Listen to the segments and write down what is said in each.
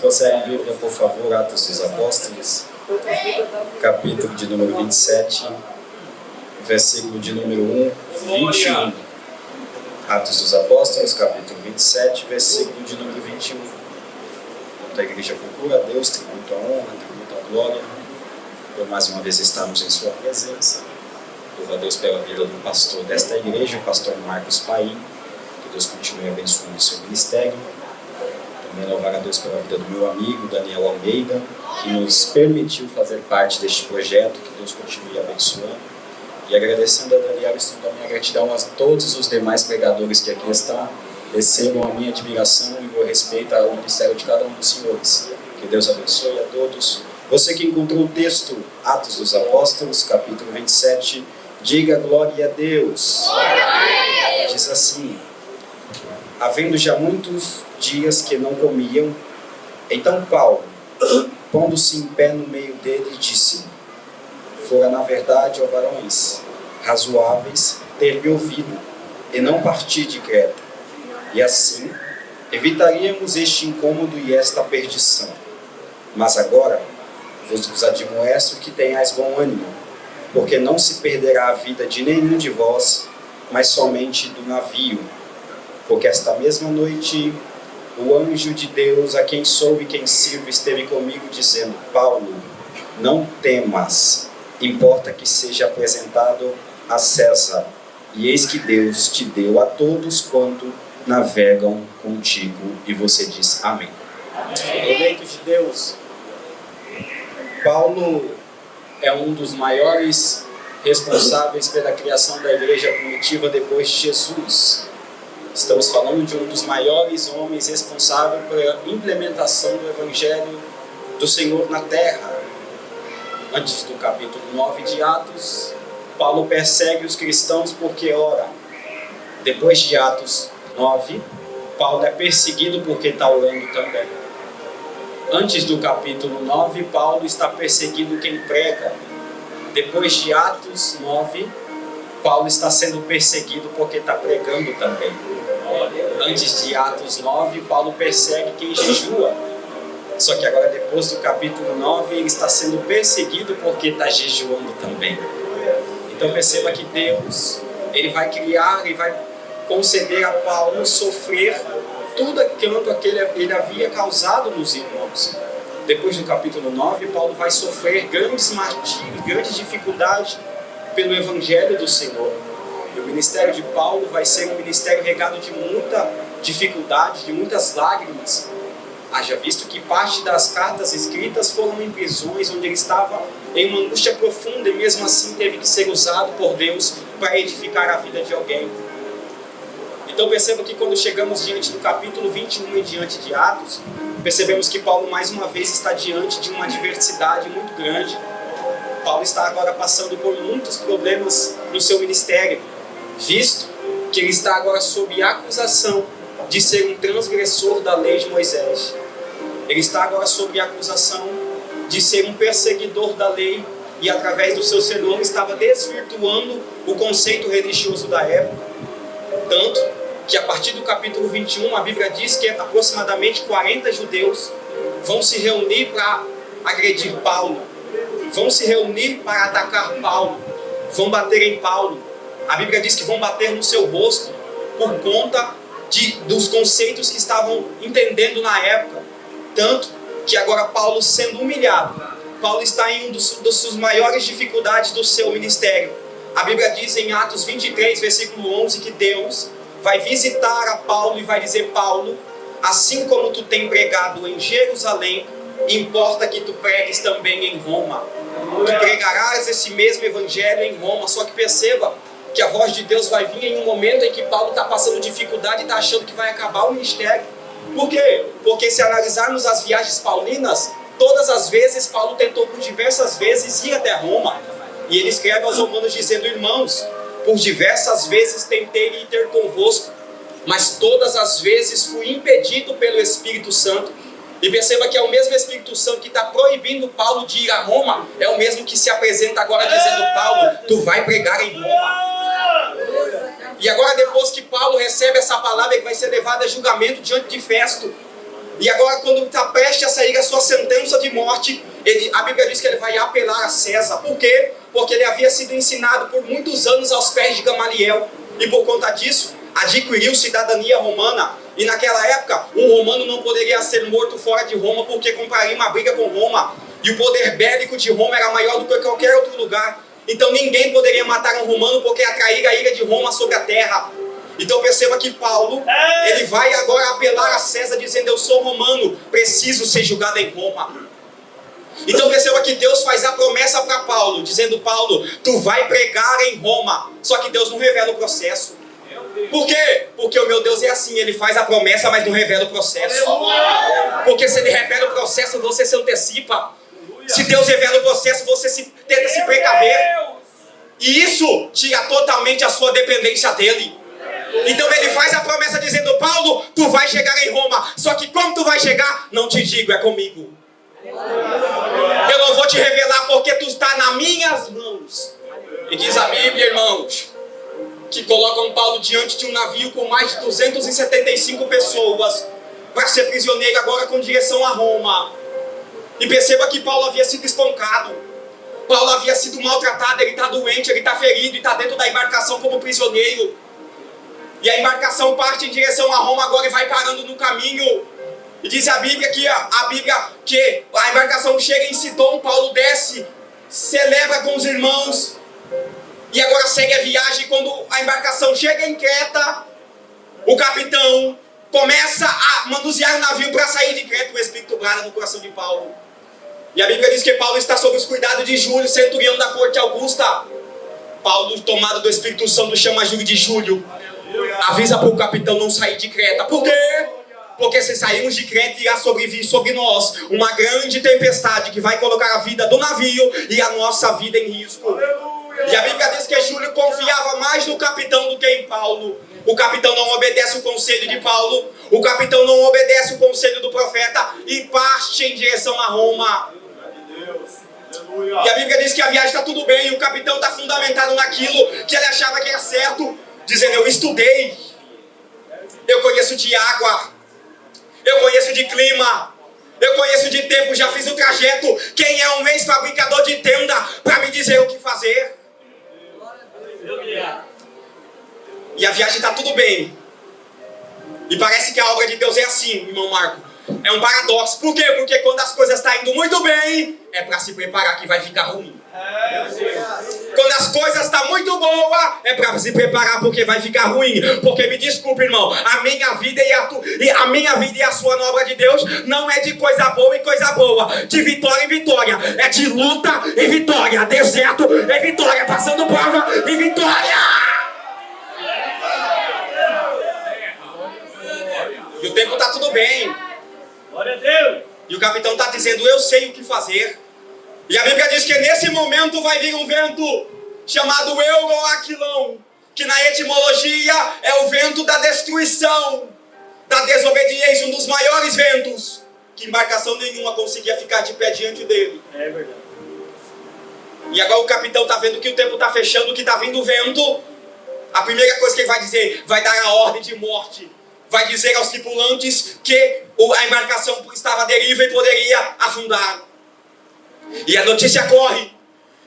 trouxer a Bíblia, por favor, Atos dos Apóstolos, capítulo de número 27, versículo de número 21. Atos dos Apóstolos, capítulo 27, versículo de número 21. Enquanto a igreja procura a Deus, tributo a honra, tributo a glória, por mais uma vez estarmos em sua presença. Louvo a Deus pela vida do pastor desta igreja, o pastor Marcos Paim. Que Deus continue abençoando o seu ministério. Também louvar a Deus pela vida do meu amigo Daniel Almeida, que nos permitiu fazer parte deste projeto. Que Deus continue abençoando. E agradecendo a Daniel, estendo a minha gratidão a todos os demais pregadores que aqui estão. Recebam a minha admiração e o respeito ao ministério de cada um dos senhores. Que Deus abençoe a todos. Você que encontrou o texto, Atos dos Apóstolos, capítulo 27, diga glória a Deus. Glória a Deus. Diz assim: havendo já muitos dias que não comiam, então Paulo, pondo-se em pé no meio dele, disse: fora na verdade, ó varões, razoáveis, ter-me ouvido, e não partir de Creta, e assim evitaríamos este incômodo e esta perdição. Mas agora vos admoesto que tenhais bom ânimo, porque não se perderá a vida de nenhum de vós, mas somente do navio. Porque esta mesma noite o anjo de Deus, a quem sou e quem sirvo, esteve comigo, dizendo: Paulo, não temas, importa que seja apresentado a César, e eis que Deus te deu a todos quanto navegam contigo. E você diz amém. Eleito de Deus, Paulo é um dos maiores responsáveis pela criação da igreja primitiva depois de Jesus. Estamos falando de um dos maiores homens responsáveis pela implementação do Evangelho do Senhor na terra. Antes do capítulo 9 de Atos, Paulo persegue os cristãos porque ora. Depois de Atos 9, Paulo é perseguido porque está orando também. Antes do capítulo 9, Paulo está perseguindo quem prega. Depois de Atos 9, Paulo está sendo perseguido porque está pregando também. Antes de Atos 9, Paulo persegue quem jejua. Só que agora, depois do capítulo 9, ele está sendo perseguido porque está jejuando também. Então perceba que Deus, Ele vai criar e vai conceder a Paulo sofrer tudo aquilo que ele havia causado nos irmãos. Depois do capítulo 9, Paulo vai sofrer grandes martírios, grandes dificuldades pelo Evangelho do Senhor. E o ministério de Paulo vai ser um ministério regado de muita dificuldade, de muitas lágrimas. Haja visto que parte das cartas escritas foram em prisões, onde ele estava em uma angústia profunda e mesmo assim teve que ser usado por Deus para edificar a vida de alguém. Então perceba que quando chegamos diante do capítulo 21 e diante de Atos, percebemos que Paulo mais uma vez está diante de uma adversidade muito grande. Paulo está agora passando por muitos problemas no seu ministério, visto que ele está agora sob acusação de ser um transgressor da lei de Moisés. Ele está agora sob acusação de ser um perseguidor da lei e através do seu senhor estava desvirtuando o conceito religioso da época. Tanto que a partir do capítulo 21, a Bíblia diz que aproximadamente 40 judeus vão se reunir para agredir Paulo, vão se reunir para atacar Paulo, vão bater em Paulo. A Bíblia diz que vão bater no seu rosto por conta dos conceitos que estavam entendendo na época. Tanto que agora Paulo sendo humilhado, Paulo está em uma das maiores dificuldades do seu ministério. A Bíblia diz em Atos 23, versículo 11, que Deus vai visitar a Paulo e vai dizer: Paulo, assim como tu tem pregado em Jerusalém, importa que tu pregues também em Roma. Tu pregarás esse mesmo evangelho em Roma. Só que perceba que a voz de Deus vai vir em um momento em que Paulo está passando dificuldade e está achando que vai acabar o ministério. Por quê? Porque se analisarmos as viagens paulinas, todas as vezes Paulo tentou por diversas vezes ir até Roma. E ele escreve aos romanos dizendo: irmãos, por diversas vezes tentei ir ter convosco, mas todas as vezes fui impedido pelo Espírito Santo. E perceba que é o mesmo Espírito Santo que está proibindo Paulo de ir a Roma, é o mesmo que se apresenta agora dizendo: Paulo, tu vai pregar em Roma. E agora, depois que Paulo recebe essa palavra, ele vai ser levado a julgamento diante de Festo. E agora, quando está prestes a sair a sua sentença de morte, a Bíblia diz que ele vai apelar a César. Por quê? Porque ele havia sido ensinado por muitos anos aos pés de Gamaliel. E por conta disso, adquiriu cidadania romana. E naquela época, um romano não poderia ser morto fora de Roma, porque compraria uma briga com Roma. E o poder bélico de Roma era maior do que qualquer outro lugar. Então ninguém poderia matar um romano, porque atrair a ira de Roma sobre a terra. Então perceba que Paulo, ele vai agora apelar a César, dizendo: eu sou romano, preciso ser julgado em Roma. Então perceba que Deus faz a promessa para Paulo, dizendo: Paulo, tu vai pregar em Roma. Só que Deus não revela o processo. Por quê? Porque o meu Deus é assim, ele faz a promessa, mas não revela o processo. Porque se ele revela o processo, você se antecipa. Se Deus revela o processo, você tenta se precaver. E isso tira totalmente a sua dependência dele. Então ele faz a promessa dizendo: Paulo, tu vai chegar em Roma. Só que como tu vai chegar, não te digo, é comigo. Eu não vou te revelar porque tu está nas minhas mãos. E diz a Bíblia, irmãos, que colocam Paulo diante de um navio com mais de 275 pessoas para ser prisioneiro agora com direção a Roma. E perceba que Paulo havia sido espancado. Paulo havia sido maltratado, ele está doente, ele está ferido e está dentro da embarcação como prisioneiro. E a embarcação parte em direção a Roma agora e vai parando no caminho. E diz a Bíblia que a embarcação chega em Sidom, Paulo desce, celebra com os irmãos. E agora segue a viagem. Quando a embarcação chega em Creta, o capitão começa a manusear o navio para sair de Creta. O Espírito brada no coração de Paulo. E a Bíblia diz que Paulo está sob os cuidados de Júlio, centurião da corte Augusta. Paulo, tomado do Espírito Santo, chama Júlio de Júlio. Avisa para o capitão não sair de Creta. Por quê? Porque se sairmos de Creta, irá sobrevir sobre nós uma grande tempestade que vai colocar a vida do navio e a nossa vida em risco. E a Bíblia diz que Júlio confiava mais no capitão do que em Paulo. O capitão não obedece o conselho de Paulo. O capitão não obedece o conselho do profeta e parte em direção a Roma. E a Bíblia diz que a viagem está tudo bem. O capitão está fundamentado naquilo que ele achava que era certo, dizendo: eu estudei, eu conheço de água, eu conheço de clima, eu conheço de tempo, já fiz o trajeto. Quem é um ex-fabricador de tenda para me dizer o que fazer? E a viagem está tudo bem. E parece que a obra de Deus é assim, irmão Marco. É um paradoxo. Por quê? Porque quando as coisas estão indo muito bem, é para se preparar que vai ficar ruim. Quando as coisas estão muito boas, é para se preparar porque vai ficar ruim. Porque me desculpe, irmão, a minha vida e a sua na obra de Deus não é de coisa boa em coisa boa, de vitória em vitória, é de luta em vitória, deserto em vitória, passando prova em vitória. E o tempo está tudo bem. Glória a Deus. E o capitão está dizendo: eu sei o que fazer. E a Bíblia diz que nesse momento vai vir um vento chamado Euroaquilão, que na etimologia é o vento da destruição, da desobediência, um dos maiores ventos, que embarcação nenhuma conseguia ficar de pé diante dele. É verdade. E agora o capitão está vendo que o tempo está fechando, que está vindo o vento. A primeira coisa que ele vai dizer, vai dar a ordem de morte. Vai dizer aos tripulantes que a embarcação estava à deriva e poderia afundar. E a notícia corre.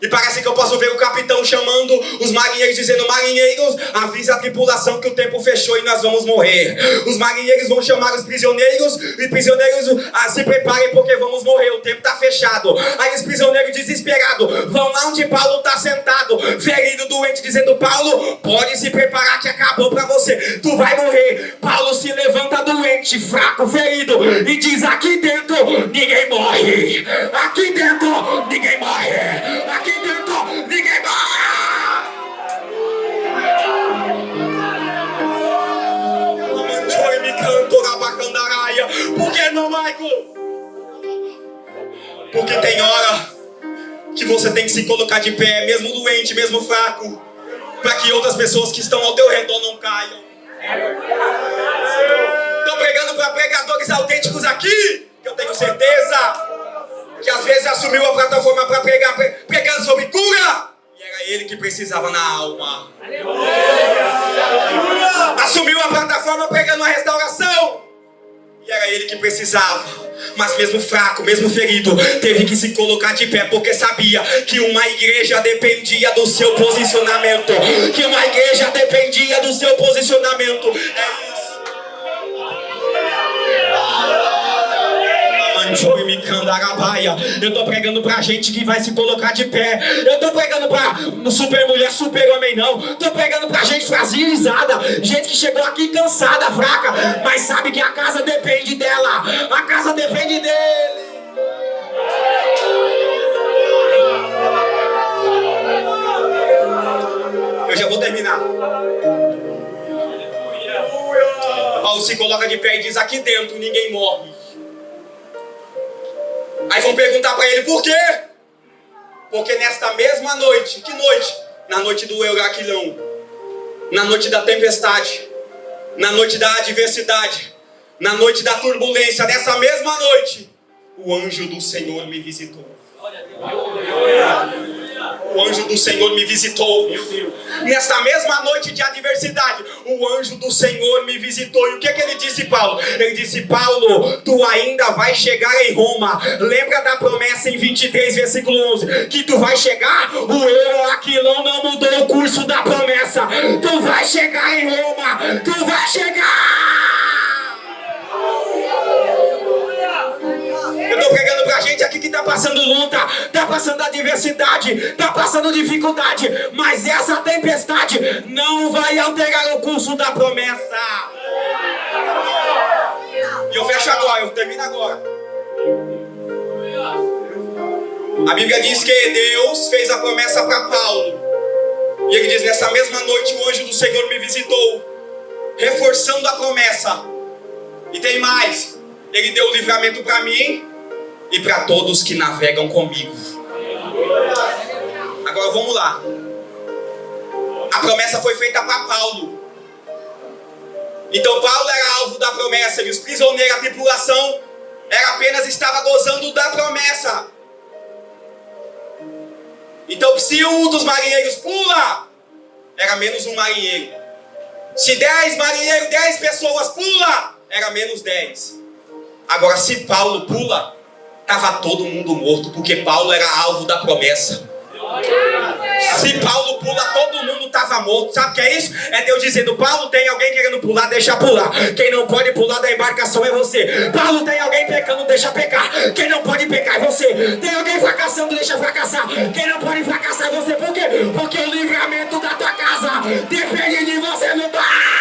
E parece que eu posso ver o capitão chamando os marinheiros, dizendo: marinheiros, avisa a tripulação que o tempo fechou e nós vamos morrer. Os marinheiros vão chamar os prisioneiros, e prisioneiros se preparem porque vamos morrer, o tempo está fechado. Aí os prisioneiros desesperados vão lá onde Paulo está sentado, ferido, doente, dizendo: Paulo, pode se preparar que acabou para você, tu vai morrer. Paulo se levanta doente, fraco, ferido, e diz: aqui dentro ninguém morre, aqui dentro ninguém morre, aqui dentro ninguém morre. Por que não, Michael? Porque tem hora que você tem que se colocar de pé, mesmo doente, mesmo fraco, para que outras pessoas que estão ao teu redor não caiam. Estou pregando para pregadores autênticos aqui, que eu tenho certeza que às vezes assumiu a plataforma para pregar, pregando sobre cura, e era ele que precisava na alma. Assumiu a plataforma pregando a restauração, E era ele que precisava, mas mesmo fraco, mesmo ferido, teve que se colocar de pé, porque sabia que uma igreja dependia do seu posicionamento. Que uma igreja dependia do seu posicionamento. É isso. Eu tô pregando pra gente que vai se colocar de pé. Eu tô pregando pra super mulher, super homem não. Tô pregando pra gente fragilizada, gente que chegou aqui cansada, fraca, mas sabe que a casa depende dela. A casa depende dele. Eu já vou terminar. Paulo se coloca de pé e diz: aqui dentro ninguém morre. Aí vão perguntar para ele por quê? Porque nesta mesma noite, que noite? Na noite do huraquilão, na noite da tempestade, na noite da adversidade, na noite da turbulência, nessa mesma noite, o anjo do Senhor me visitou. O anjo do Senhor me visitou. Nesta mesma noite de adversidade, o anjo do Senhor me visitou. E o que ele disse, Paulo? Ele disse: Paulo, tu ainda vai chegar em Roma. Lembra da promessa em 23, versículo 11? Que tu vai chegar? O huraquilão não mudou o curso da promessa. Tu vai chegar em Roma. Tu vai chegar. Eu tô pregando pra gente aqui que tá passando luta, tá passando adversidade, tá passando dificuldade, mas essa tempestade não vai alterar o curso da promessa. E eu fecho agora, eu termino agora. A Bíblia diz que Deus fez a promessa para Paulo. E ele diz: nessa mesma noite o anjo do Senhor me visitou, reforçando a promessa. E tem mais, ele deu o livramento para mim e para todos que navegam comigo. Agora vamos lá. A promessa foi feita para Paulo. Então Paulo era alvo da promessa, e os prisioneiros, a tripulação, apenas estava gozando da promessa. Então se um dos marinheiros pula, era menos um marinheiro. Se 10 marinheiros, 10 pessoas pula, era menos 10. Agora se Paulo pula, estava todo mundo morto, porque Paulo era alvo da promessa. Se Paulo pula, todo mundo estava morto. Sabe o que é isso? É Deus dizendo: Paulo, tem alguém querendo pular, deixa pular. Quem não pode pular da embarcação é você. Paulo, tem alguém pecando, deixa pecar. Quem não pode pecar é você. Tem alguém fracassando, deixa fracassar. Quem não pode fracassar é você. Por quê? Porque o livramento da tua casa depende de você, não dá.